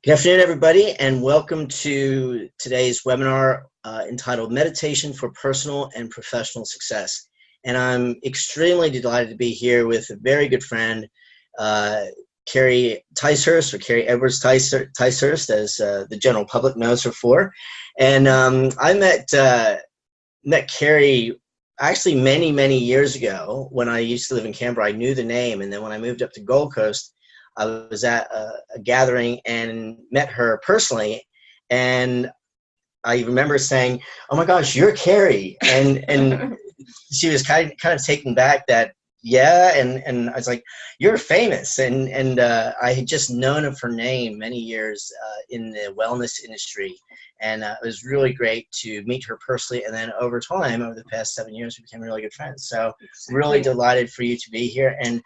Good afternoon, everybody, and welcome to today's webinar entitled Meditation for Personal and Professional Success. And I'm extremely delighted to be here with a very good friend, Kerrie Ticehurst, or Kerrie Edwards-Ticehurst, as the general public knows her for. And I met Kerrie actually many years ago when I used to live in Canberra. I knew the name, and then when I moved up to Gold Coast, I was at a gathering and met her personally, and I remember saying, "Oh my gosh, you're Kerrie," and she was kind of taken back that and I was like, "You're famous," and I had just known of her name many years in the wellness industry, and it was really great to meet her personally, and then over time, over the past 7 years, we became really good friends. So really delighted for you to be here and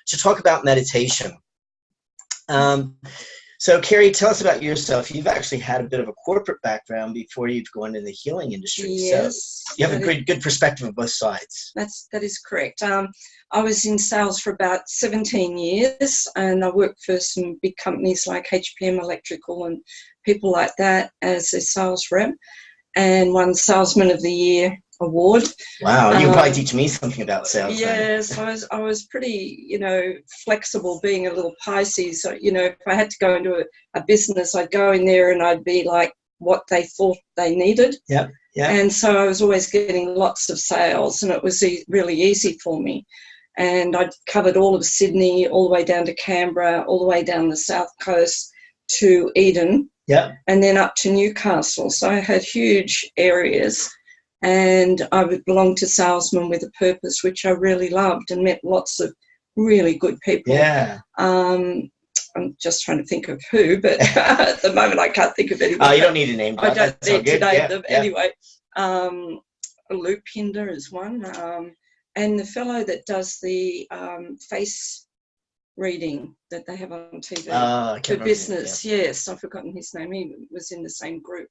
to talk about meditation. So Kerrie, tell us about yourself. You've actually had a bit of a corporate background before you've gone into the healing industry. Yes. So you have a good perspective of both sides. That is correct. I was in sales for about 17 years, and I worked for some big companies like HPM Electrical and people like that as a sales rep, and won Salesman of the Year award. Wow, you can probably teach me something about sales. Yes, I was pretty, flexible, being a little Pisces. So, if I had to go into a business, I'd go in there and I'd be like what they thought they needed. Yeah. And so I was always getting lots of sales, and it was really easy for me. And I'd covered all of Sydney, all the way down to Canberra, all the way down the south coast to Eden, and then up to Newcastle. So I had huge areas. And I would belong to Salesman with a Purpose, which I really loved, and met lots of really good people. Yeah. I'm just trying to think of who, but at the moment I can't think of anyone. Oh, you don't need a name. I don't need to name them. Yeah. Anyway, Lou Pinder is one. And the fellow that does the face reading that they have on TV for business. Yes, I've forgotten his name. He was in the same group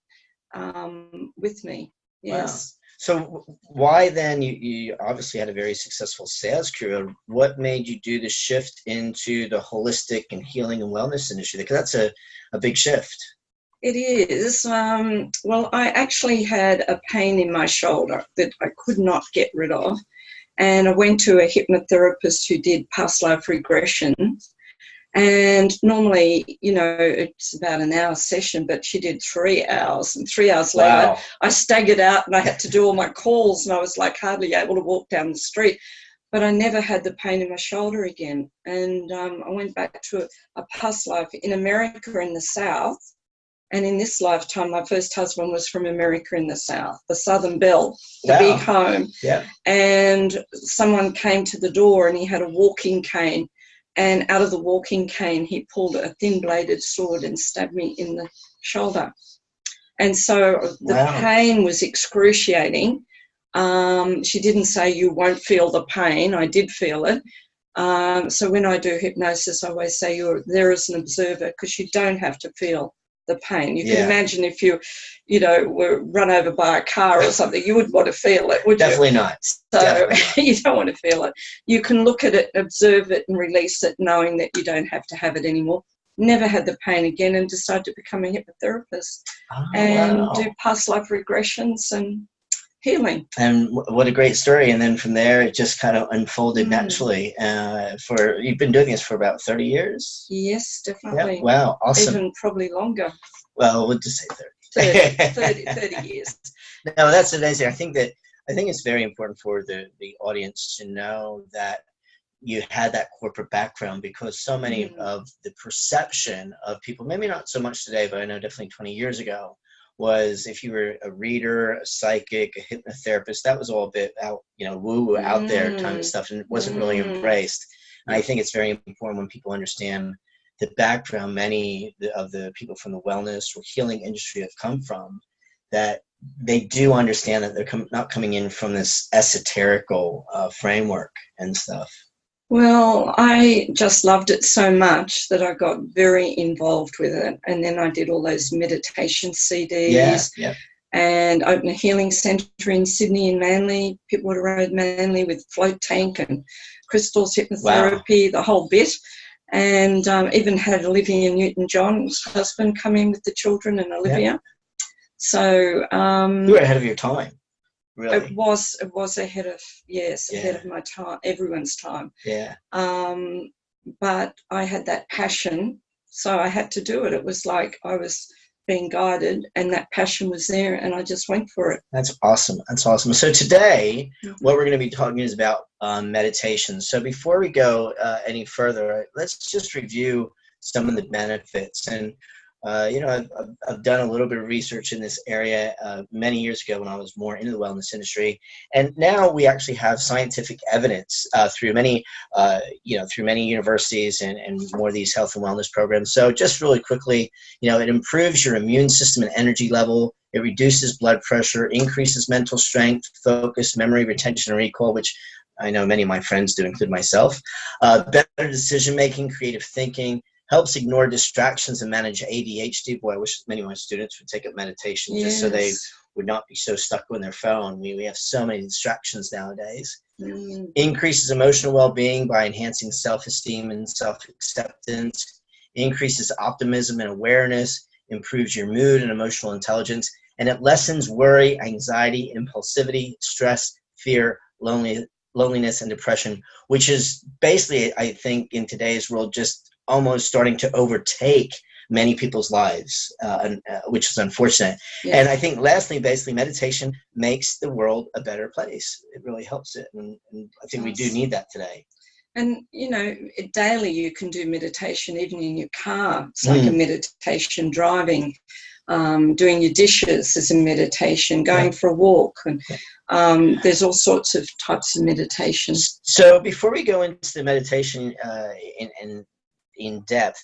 with me. Yes. Wow. So why then, you obviously had a very successful sales career. What made you do the shift into the holistic and healing and wellness industry? Because that's a big shift. It is. Well, I actually had a pain in my shoulder that I could not get rid of. And I went to a hypnotherapist who did past life regression. And normally, it's about an hour session, but she did 3 hours. And 3 hours later, I staggered out and I had to do all my calls, and I was like hardly able to walk down the street. But I never had the pain in my shoulder again. And I went back to a past life in America in the South. And in this lifetime, my first husband was from America in the South, the Southern Belle, the big home. Yeah. And someone came to the door and he had a walking cane. And out of the walking cane, he pulled a thin-bladed sword and stabbed me in the shoulder. And so the pain was excruciating. She didn't say you won't feel the pain. I did feel it. So when I do hypnosis, I always say you're there as an observer, because you don't have to feel the pain. You can imagine if you were run over by a car or something, you wouldn't want to feel it, would you? Definitely not. So you don't want to feel it. You can look at it, observe it, and release it, knowing that you don't have to have it anymore. Never had the pain again, and decided to become a hypnotherapist do past life regressions and healing. And what a great story. And then from there, it just kind of unfolded naturally. You've been doing this for about 30 years? Yes, definitely. Yeah. Wow, awesome. Even probably longer. Well, we'll just say 30 years. No, that's amazing. I think it's very important for the audience to know that you had that corporate background, because so many of the perception of people, maybe not so much today, but I know definitely 20 years ago, was if you were a reader, a psychic, a hypnotherapist, that was all a bit out, woo out there kind of stuff, and it wasn't really embraced. And I think it's very important when people understand the background many of the people from the wellness or healing industry have come from, that they do understand that they're not coming in from this esoterical framework and stuff. Well, I just loved it so much that I got very involved with it. And then I did all those meditation CDs and opened a healing centre in Sydney and Manly, Pittwater Road, Manly, with float tank and crystals, hypnotherapy, the whole bit. and even had Olivia Newton-John's husband come in with the children and Olivia. Yeah. So you were ahead of your time, really. It was ahead of, yes, ahead of my time, everyone's time. Yeah. But I had that passion, so I had to do it. It was like I was being guided, and that passion was there, and I just went for it. That's awesome. That's awesome. So today, what we're going to be talking is about meditation. So before we go any further, let's just review some of the benefits. And I've done a little bit of research in this area many years ago when I was more into the wellness industry, and now we actually have scientific evidence through many universities and more of these health and wellness programs. So just really quickly, it improves your immune system and energy level. It reduces blood pressure, increases mental strength, focus, memory, retention, and recall, which I know many of my friends do, include myself. Better decision making, creative thinking. Helps ignore distractions and manage ADHD. Boy, I wish many of my students would take up meditation just so they would not be so stuck on their phone. We have so many distractions nowadays. Increases emotional well-being by enhancing self-esteem and self-acceptance. Increases optimism and awareness. Improves your mood and emotional intelligence. And it lessens worry, anxiety, impulsivity, stress, fear, loneliness, and depression, which is basically, I think, in today's world, just almost starting to overtake many people's lives, which is unfortunate. Yes. And I think lastly, basically, meditation makes the world a better place. It really helps it. And I think we do need that today. And, daily you can do meditation, even in your car. It's like a meditation, driving, doing your dishes is a meditation, going for a walk. And there's all sorts of types of meditation. So before we go into the meditation in depth,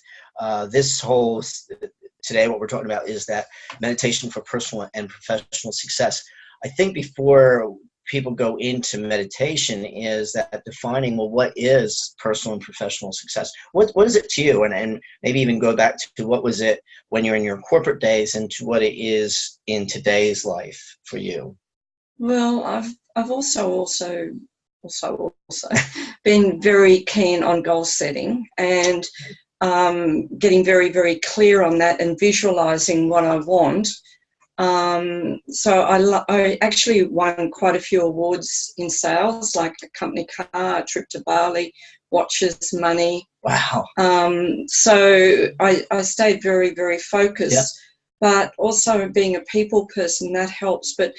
today what we're talking about is that meditation for personal and professional success. I think before people go into meditation is that defining, well, what is personal and professional success? What is it to you? And maybe even go back to what was it when you're in your corporate days and to what it is in today's life for you? Well, I've also been very keen on goal setting and getting very, very clear on that and visualizing what I want. So I actually won quite a few awards in sales, like a company car, a trip to Bali, watches, money. Wow. So I stayed very, very focused, but also being a people person, that helps. But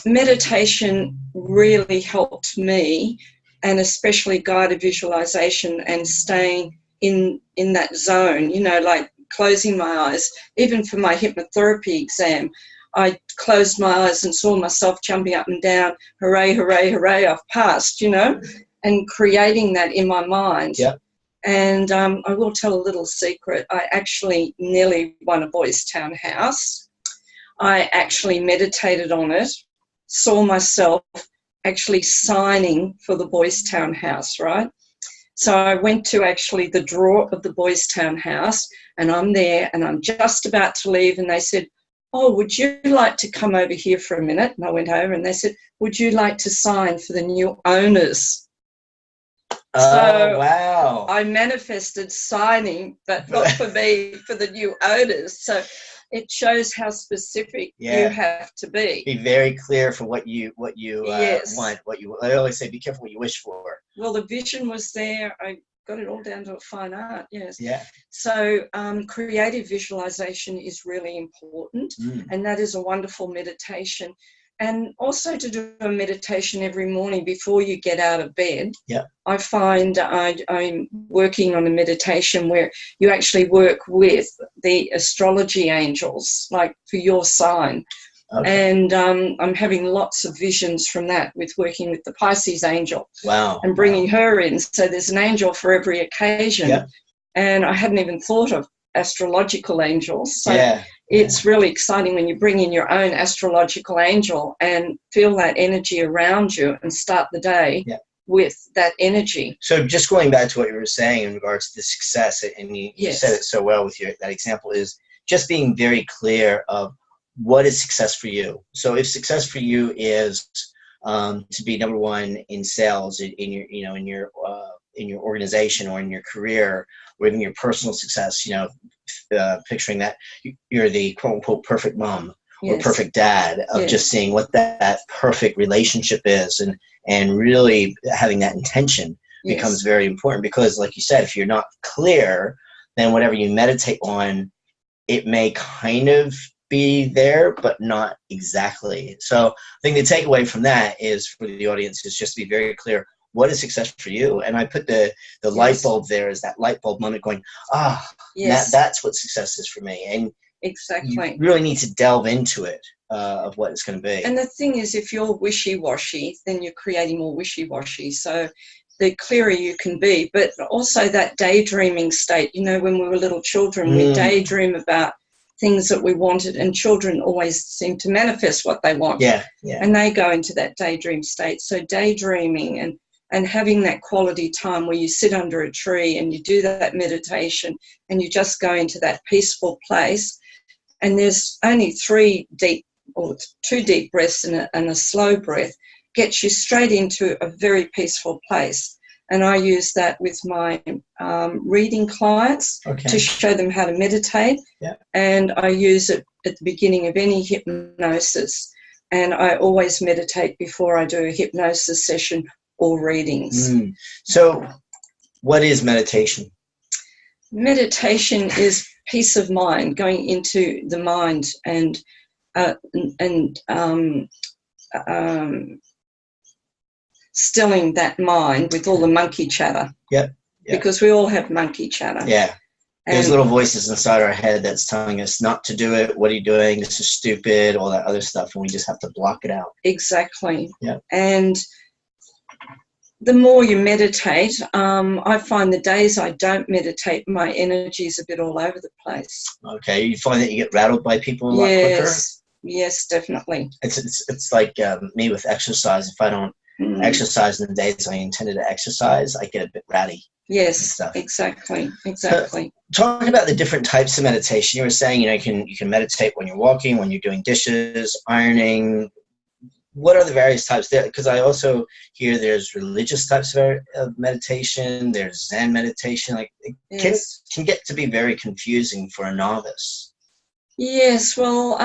meditation really helped me, and especially guided visualization and staying in that zone, like closing my eyes. Even for my hypnotherapy exam, I closed my eyes and saw myself jumping up and down, hooray, hooray, hooray, I've passed, and creating that in my mind. Yeah. And I will tell a little secret. I actually nearly won a Boys Town house. I actually meditated on it, saw myself actually signing for the Boys Town house, right? So I went to actually the drawer of the Boys Town house, and I'm there and I'm just about to leave, and they said, oh, would you like to come over here for a minute? And I went over and they said, would you like to sign for the new owners? So wow. I manifested signing, but not for me, for the new owners. So it shows how specific you have to be. Be very clear for what you want. I always say, be careful what you wish for. Well, the vision was there. I got it all down to a fine art. Yes. Yeah. So creative visualization is really important, and that is a wonderful meditation. And also to do a meditation every morning before you get out of bed. Yeah. I find I'm working on a meditation where you actually work with the astrology angels, like for your sign. Okay. And I'm having lots of visions from that with working with the Pisces angel. Wow. And bringing her in. So there's an angel for every occasion. Yeah. And I hadn't even thought of astrological angels. So it's really exciting when you bring in your own astrological angel and feel that energy around you and start the day with that energy. So just going back to what you were saying in regards to success, and you said it so well with that example, is just being very clear of what is success for you. So if success for you is to be number one in sales in your in your organization or in your career or even your personal success, picturing that you're the quote unquote perfect mom or perfect dad, of just seeing what that perfect relationship is, and really having that intention becomes very important, because like you said, if you're not clear, then whatever you meditate on, it may kind of be there, but not exactly. So I think the takeaway from that is, for the audience, is just to be very clear, what is success for you? And I put the light bulb there as that light bulb moment going, that's what success is for me. And exactly, you really need to delve into it, of what it's going to be. And the thing is, if you're wishy-washy, then you're creating more wishy-washy. So the clearer you can be, but also that daydreaming state, when we were little children, we daydream about things that we wanted, and children always seem to manifest what they want. And they go into that daydream state. So daydreaming and having that quality time where you sit under a tree and you do that meditation and you just go into that peaceful place, and there's only 3 deep or 2 deep breaths and a slow breath, gets you straight into a very peaceful place. And I use that with my reading clients to show them how to meditate. And I use it at the beginning of any hypnosis. And I always meditate before I do a hypnosis session or readings. So what is meditation? Meditation is peace of mind, going into the mind and stilling that mind with all the monkey chatter. Because we all have monkey chatter. There's little voices inside our head that's telling us not to do it. What are you doing? This is stupid, all that other stuff. And we just have to block it out. Exactly. And the more you meditate, I find the days I don't meditate, my energy is a bit all over the place. You find that you get rattled by people a lot quicker? Yes, definitely. It's like me with exercise. If I don't exercise in the days I intended to exercise, I get a bit ratty. Yes, exactly. Talking about the different types of meditation, you were saying, you can meditate when you're walking, when you're doing dishes, ironing. What are the various types there? Because I also hear there's religious types of meditation, there's Zen meditation. Like, it can get to be very confusing for a novice. Yes, well,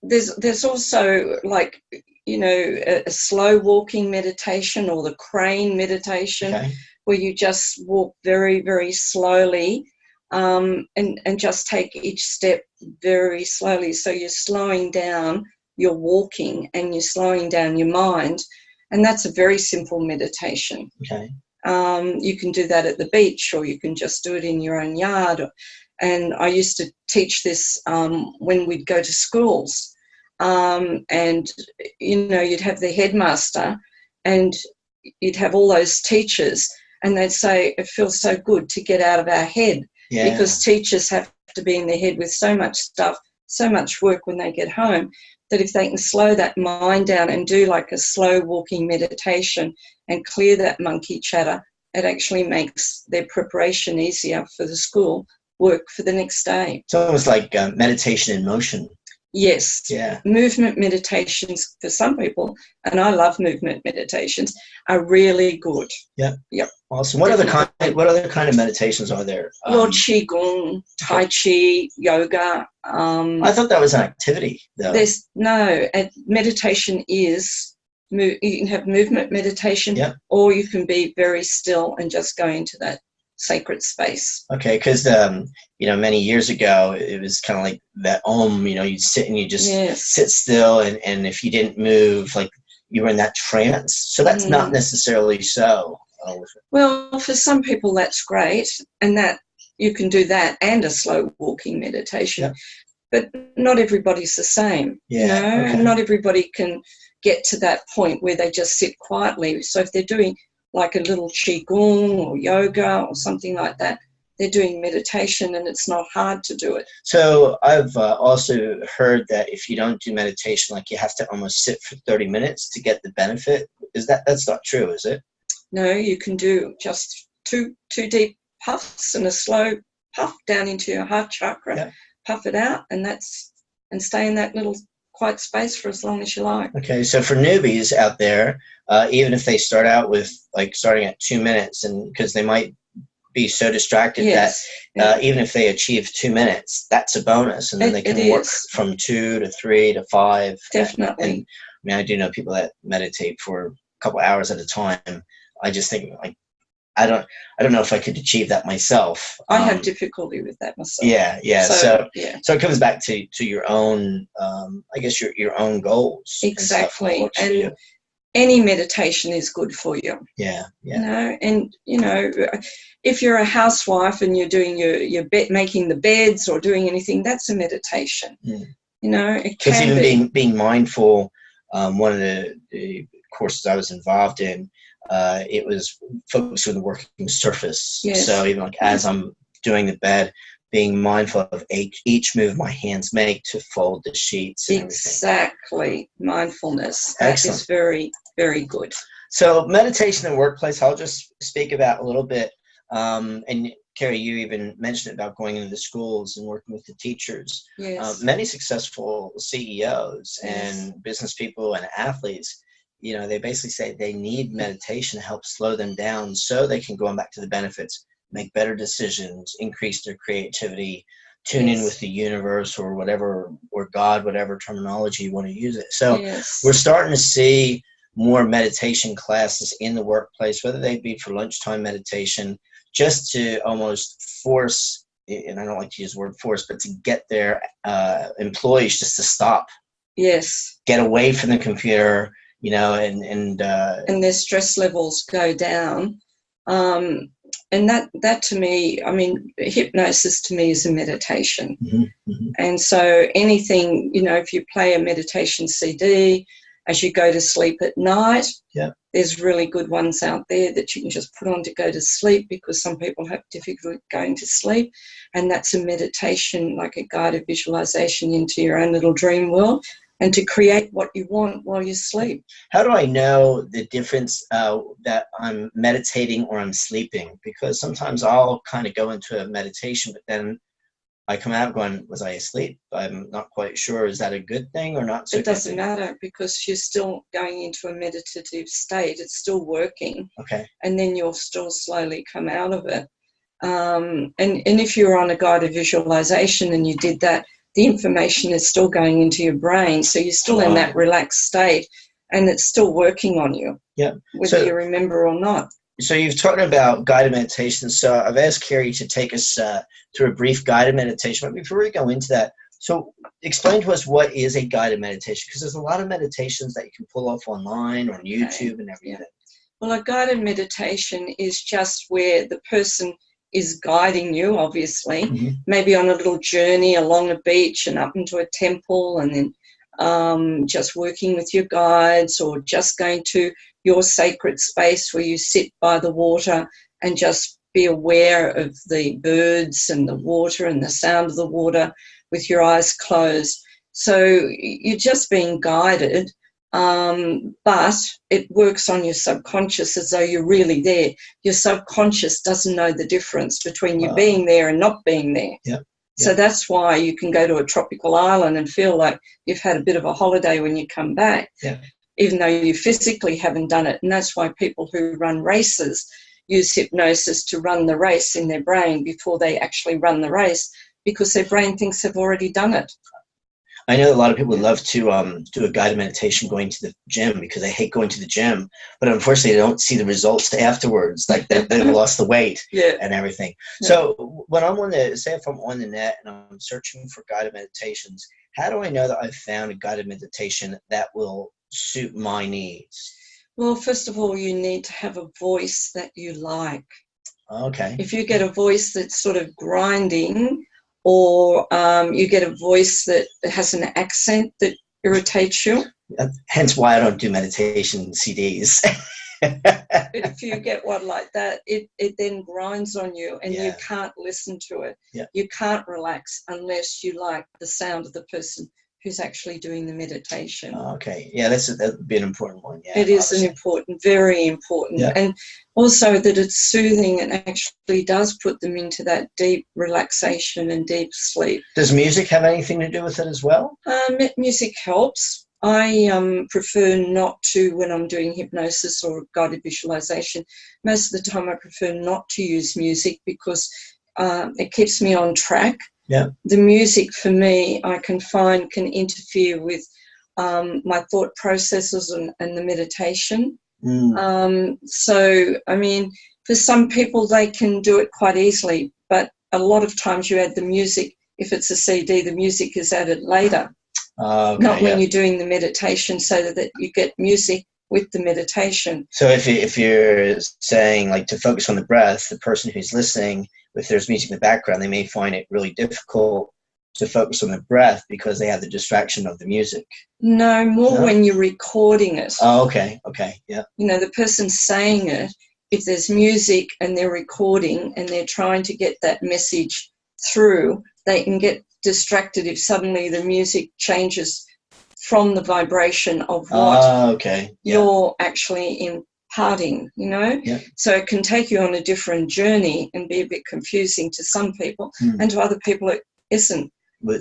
there's also, like, a slow walking meditation, or the crane meditation, where you just walk very, very slowly, and just take each step very slowly. So you're slowing down your walking and you're slowing down your mind, and that's a very simple meditation. You can do that at the beach, or you can just do it in your own yard. And I used to teach this when we'd go to schools, and you'd have the headmaster and you'd have all those teachers, and they'd say it feels so good to get out of our head, because teachers have to be in their head with so much stuff, so much work when they get home, that if they can slow that mind down and do like a slow walking meditation and clear that monkey chatter, it actually makes their preparation easier for the school work for the next day. So it was like meditation in motion. Yes. Movement meditations for some people, and I love movement meditations, are really good. Awesome. What other kind of meditations are there? Well, Qigong, Tai Chi, yoga. I thought that was an activity, though. Meditation is, you can have movement meditation, or you can be very still and just go into that sacred space. Because many years ago it was kind of like that you'd sit and you just sit still, and if you didn't move, like, you were in that trance. So that's not necessarily so. Well, for some people that's great, and that you can do that and a slow walking meditation, but not everybody's the same. Not everybody can get to that point where they just sit quietly. So if they're doing like a little qigong or yoga or something like that, they're doing meditation, and it's not hard to do it. So I've also heard that if you don't do meditation, like, you have to almost sit for 30 minutes to get the benefit. That's not true, is it? No, you can do just two deep puffs and a slow puff down into your heart chakra, puff it out, and stay in that little quiet space for as long as you like. Okay, so for newbies out there, even if they start out with like starting at 2 minutes, and because they might be so distracted that even if they achieve 2 minutes, that's a bonus, and then they can work from 2 to 3 to 5. Definitely. And I mean, I do know people that meditate for a couple hours at a time. I just think, like, I don't know if I could achieve that myself. I have difficulty with that myself. Yeah. So it comes back to your own, I guess your own goals. Exactly. And any meditation is good for you. Yeah. You know, and if you're a housewife and you're doing your bed, making the beds or doing anything, that's a meditation. Mm. You know, it because can even being mindful. One of the courses I was involved in, it was focused on the working surface. Yes. So even like as I'm doing the bed, being mindful of each move my hands make to fold the sheets and exactly. Mindfulness. Excellent. That is very, very good. So meditation in the workplace, I'll just speak about a little bit. And Kerrie, you even mentioned about going into the schools and working with the teachers. Yes. Many successful CEOs and business people and athletes, they basically say they need meditation to help slow them down so they can go on back to the benefits, make better decisions, increase their creativity, tune in with the universe or whatever, or God, whatever terminology you want to use it. So we're starting to see more meditation classes in the workplace, whether they be for lunchtime meditation, just to almost force, and I don't like to use the word force, but to get their employees just to stop. Yes. Get away from the computer, and their stress levels go down. And that to me, I mean, hypnosis to me is a meditation. And so anything, if you play a meditation CD as you go to sleep at night, there's really good ones out there that you can just put on to go to sleep, because some people have difficulty going to sleep. And that's a meditation, like a guided visualization into your own little dream world, and to create what you want while you sleep. How do I know the difference that I'm meditating or I'm sleeping? Because sometimes I'll kind of go into a meditation, but then I come out going, was I asleep? I'm not quite sure. Is that a good thing or not? It doesn't matter, because you're still going into a meditative state. It's still working. Okay. And then you'll still slowly come out of it. And if you're on a guided visualization and you did that, the information is still going into your brain. So you're still in that relaxed state, and it's still working on you. Yeah. Whether you remember or not. So you've talked about guided meditation. So I've asked Kerrie to take us through a brief guided meditation. But before we go into that, so explain to us what is a guided meditation, because there's a lot of meditations that you can pull off online or on YouTube and everything. Yeah. Well, a guided meditation is just where the person is guiding you, obviously, maybe on a little journey along a beach and up into a temple, and then just working with your guides, or just going to your sacred space where you sit by the water and just be aware of the birds and the water and the sound of the water with your eyes closed. So you're just being guided, but it works on your subconscious as though you're really there. Your subconscious doesn't know the difference between you being there and not being there. So that's why you can go to a tropical island and feel like you've had a bit of a holiday when you come back, even though you physically haven't done it. And that's why people who run races use hypnosis to run the race in their brain before they actually run the race, because their brain thinks they've already done it. I know a lot of people would love to do a guided meditation going to the gym, because they hate going to the gym, but unfortunately they don't see the results afterwards, like they've lost the weight and everything. So when I'm if I'm on the net and I'm searching for guided meditations, how do I know that I've found a guided meditation that will suit my needs? Well, first of all, you need to have a voice that you like. Okay. If you get a voice that's sort of grinding, or you get a voice that has an accent that irritates you. Hence why I don't do meditation CDs. If you get one like that, it then grinds on you, and you can't listen to it. You can't relax unless you like the sound of the person who's actually doing the meditation. Okay. Yeah, that would be an important one. Yeah, it is an important, very important. Yeah. And also that it's soothing and actually does put them into that deep relaxation and deep sleep. Does music have anything to do with it as well? Music helps. I prefer not to, when I'm doing hypnosis or guided visualization, most of the time I prefer not to use music because it keeps me on track. Yeah. The music for me, I can find, can interfere with my thought processes and the meditation. So, I mean, for some people, they can do it quite easily, but a lot of times you add the music. If it's a CD, the music is added later, not when you're doing the meditation, so that you get music with the meditation. So if you're saying, like, to focus on the breath, the person who's listening, if there's music in the background, they may find it really difficult to focus on the breath because they have the distraction of the music. No, more when you're recording it. Oh, okay, yeah. You know, the person saying it, if there's music and they're recording and they're trying to get that message through, they can get distracted if suddenly the music changes from the vibration of what you're actually imparting, you know. Yeah. So it can take you on a different journey and be a bit confusing to some people, and to other people it isn't.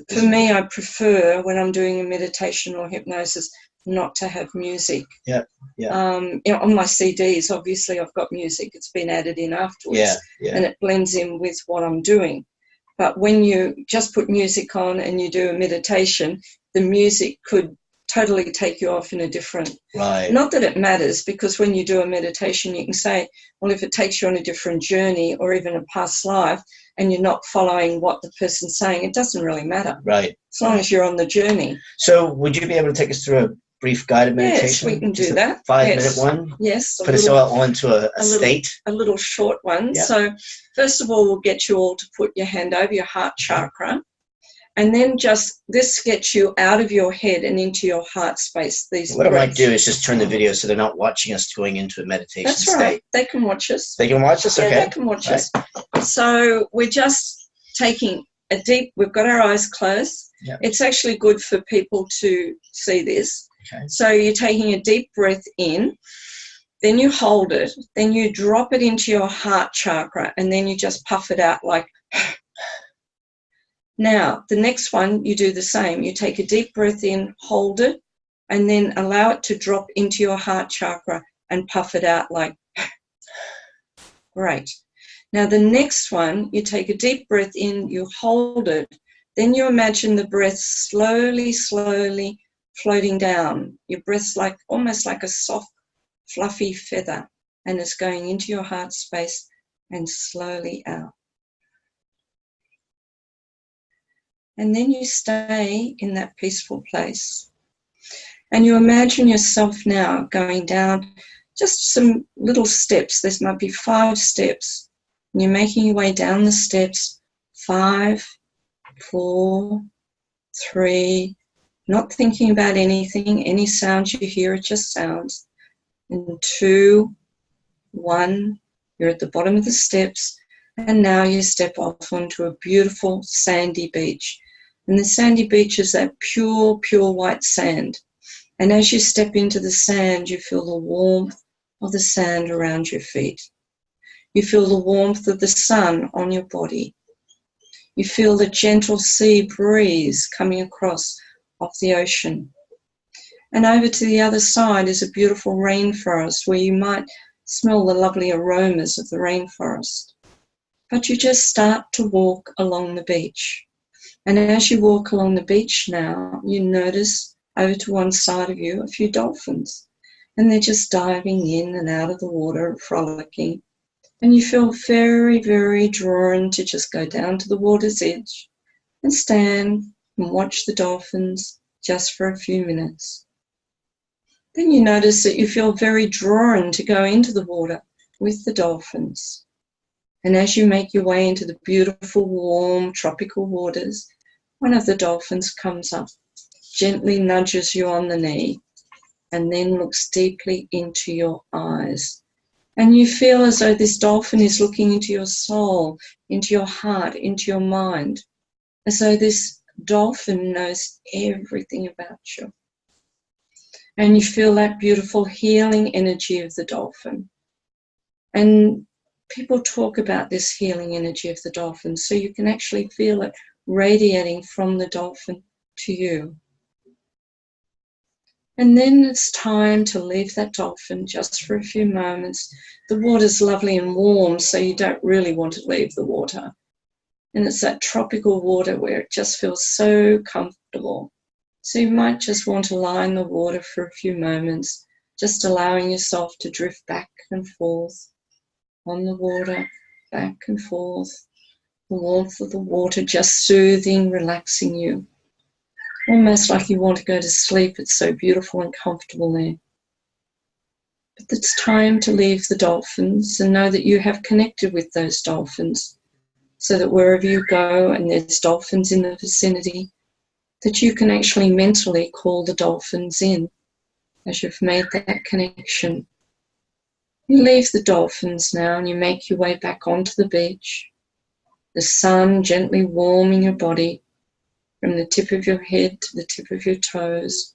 For me, I prefer, when I'm doing a meditation or hypnosis, not to have music. Yeah. You know, on my CDs, obviously I've got music. It's been added in afterwards, and it blends in with what I'm doing. But when you just put music on and you do a meditation, the music could totally take you off in a different... Right. Not that it matters, because when you do a meditation, you can say, well, if it takes you on a different journey or even a past life and you're not following what the person's saying, it doesn't really matter. Right. As long as you're on the journey. So would you be able to take us through a brief guided meditation? Yes, we can do that. 5-minute one? Yes. Put us all into a state? A little short one. Yeah. So first of all, we'll get you all to put your hand over your heart chakra. And then this gets you out of your head and into your heart space. What I might do is just turn the video so they're not watching us going into a meditation state. That's right. They can watch us. They can watch us? Okay. Yeah, they can watch us. So we're just taking we've got our eyes closed. Yeah. It's actually good for people to see this. Okay. So you're taking a deep breath in, then you hold it, then you drop it into your heart chakra, and then you just puff it out like... Now, the next one, you do the same. You take a deep breath in, hold it, and then allow it to drop into your heart chakra and puff it out like... Great. Now, the next one, you take a deep breath in, you hold it, then you imagine the breath slowly, slowly floating down. Your breath's almost like a soft, fluffy feather, and it's going into your heart space and slowly out. And then you stay in that peaceful place. And you imagine yourself now going down just some little steps. There might be 5 steps. And you're making your way down the steps. 5, 4, 3, not thinking about anything. Any sounds you hear are just sounds. And 2, 1, you're at the bottom of the steps. And now you step off onto a beautiful sandy beach. And the sandy beach is that pure, pure white sand. And as you step into the sand, you feel the warmth of the sand around your feet. You feel the warmth of the sun on your body. You feel the gentle sea breeze coming across off the ocean. And over to the other side is a beautiful rainforest where you might smell the lovely aromas of the rainforest. But you just start to walk along the beach. And as you walk along the beach now, you notice over to one side of you a few dolphins. And they're just diving in and out of the water, frolicking. And you feel very, very drawn to just go down to the water's edge and stand and watch the dolphins just for a few minutes. Then you notice that you feel very drawn to go into the water with the dolphins. And as you make your way into the beautiful, warm, tropical waters, one of the dolphins comes up, gently nudges you on the knee, and then looks deeply into your eyes. And you feel as though this dolphin is looking into your soul, into your heart, into your mind, as though this dolphin knows everything about you. And you feel that beautiful healing energy of the dolphin. And people talk about this healing energy of the dolphin, so you can actually feel it radiating from the dolphin to you. And then it's time to leave that dolphin just for a few moments. The water's lovely and warm, so you don't really want to leave the water. And it's that tropical water where it just feels so comfortable. So you might just want to lie in the water for a few moments, just allowing yourself to drift back and forth on the water, back and forth. The warmth of the water just soothing, relaxing you. Almost like you want to go to sleep. It's so beautiful and comfortable there. But it's time to leave the dolphins and know that you have connected with those dolphins, so that wherever you go and there's dolphins in the vicinity, that you can actually mentally call the dolphins in as you've made that connection. You leave the dolphins now and you make your way back onto the beach. The sun gently warming your body from the tip of your head to the tip of your toes.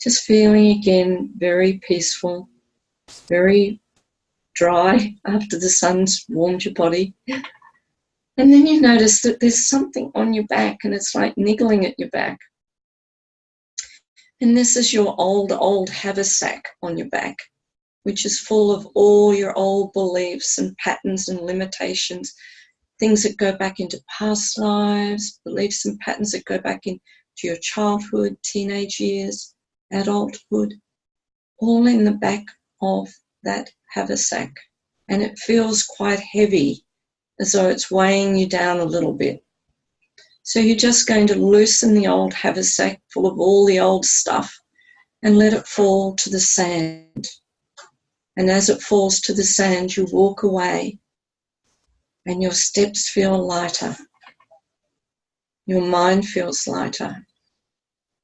Just feeling again very peaceful, very dry after the sun's warmed your body. And then you notice that there's something on your back and it's like niggling at your back. And this is your old haversack on your back, which is full of all your old beliefs and patterns and limitations, things that go back into past lives, beliefs and patterns that go back into your childhood, teenage years, adulthood, all in the back of that haversack. And it feels quite heavy, as though it's weighing you down a little bit. So you're just going to loosen the old haversack full of all the old stuff and let it fall to the sand. And as it falls to the sand, you walk away and your steps feel lighter. Your mind feels lighter.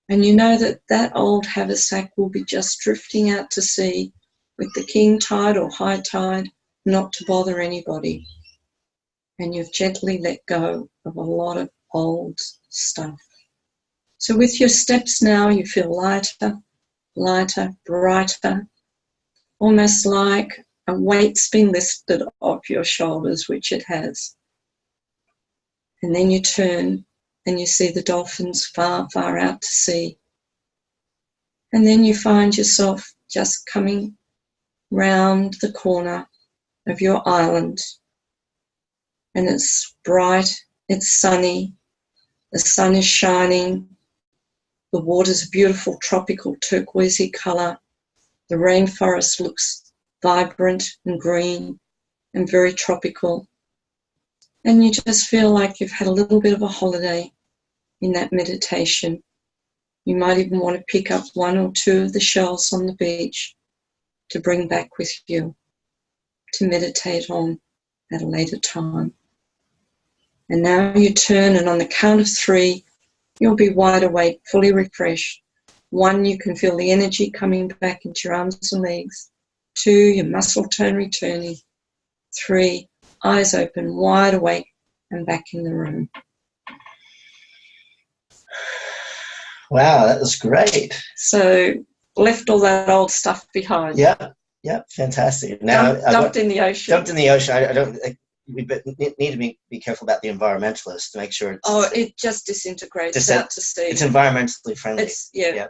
And you know that that old haversack will be just drifting out to sea with the king tide or high tide, not to bother anybody. And you've gently let go of a lot of old stuff. So with your steps now, you feel lighter, lighter, brighter, almost like a weight's been lifted off your shoulders, which it has. And then you turn and you see the dolphins far, far out to sea. And then you find yourself just coming round the corner of your island. And it's bright, it's sunny, the sun is shining, the water's a beautiful tropical turquoisey colour, the rainforest looks vibrant and green and very tropical. And you just feel like you've had a little bit of a holiday in that meditation. You might even want to pick up one or two of the shells on the beach to bring back with you to meditate on at a later time. And now you turn, and on the count of 3, you'll be wide awake, fully refreshed. 1, you can feel the energy coming back into your arms and legs. 2, your muscle tone returning. 3, eyes open, wide awake, and back in the room. Wow, that was great. So left all that old stuff behind. Yeah, fantastic. Now dumped in the ocean. Dumped in the ocean. I don't. We need to be careful about the environmentalists to make sure it just disintegrates out to sea. It's environmentally friendly.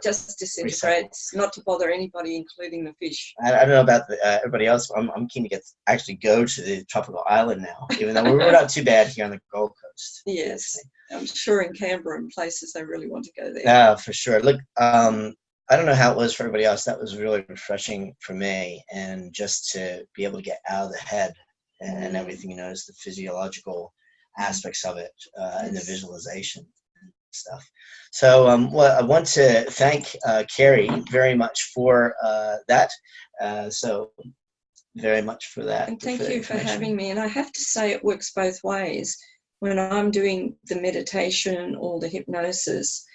Just disintegrates, not to bother anybody, including the fish. I don't know about everybody else. I'm keen to actually go to the tropical island now, even though we're not too bad here on the Gold Coast. Yes, I'm sure in Canberra and places they really want to go there. For sure. Look, I don't know how it was for everybody else. That was really refreshing for me, and just to be able to get out of the head and everything, the physiological aspects of it, and the visualization and stuff. So I want to thank Kerrie very much for that. So very much for that. And thank you for having me. And I have to say it works both ways. When I'm doing the meditation or the hypnosis,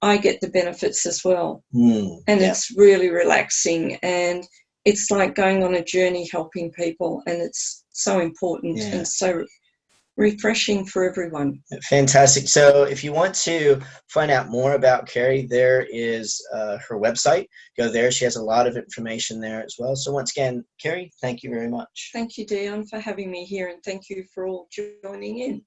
I get the benefits as well. It's really relaxing, and it's like going on a journey helping people, and it's so important and so refreshing for everyone. Fantastic. So if you want to find out more about Kerrie, there is her website. Go there. She has a lot of information there as well. So once again, Kerrie, thank you very much. Thank you, Dion, for having me here, and thank you for all joining in.